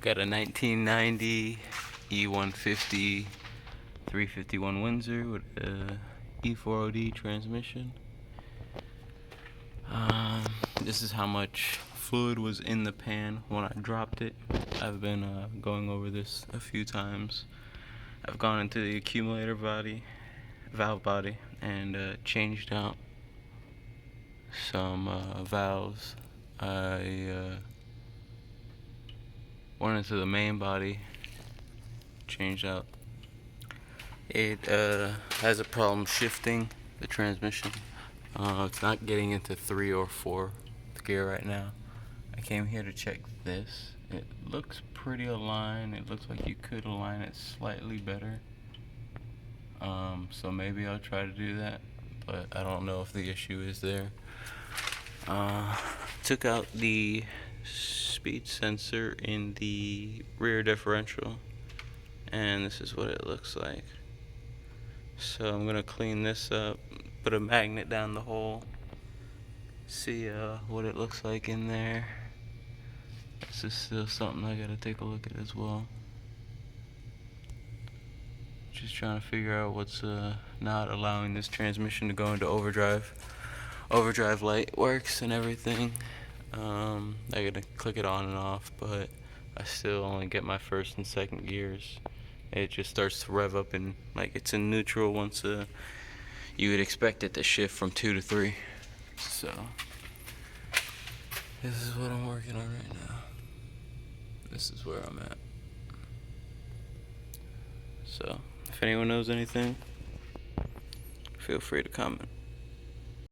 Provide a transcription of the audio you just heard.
Got a 1990 E150 351 Windsor with a E4OD transmission. This is how much fluid was in the pan when I dropped it. I've been going over this a few times. I've gone into the accumulator body, valve body, and changed out some valves. I went into the main body, changed out. It has a problem shifting the transmission. It's not getting into 3 or 4 gear right now. I came here to check this. It looks pretty aligned. It looks like you could align it slightly better. So maybe I'll try to do that, but I don't know if the issue is there. Took out the speed sensor in the rear differential, and this is what it looks like. So I'm gonna clean this up, put a magnet down the hole, see what it looks like in there. This is still something I gotta take a look at as well. Just trying to figure out what's not allowing this transmission to go into overdrive. Overdrive light works and everything. I gotta click it on and off, but I still only get my first and second gears. It just starts to rev up and like it's in neutral once you would expect it to shift from 2 to 3. So this is what I'm working on right now. This is where I'm at. So if anyone knows anything, feel free to comment.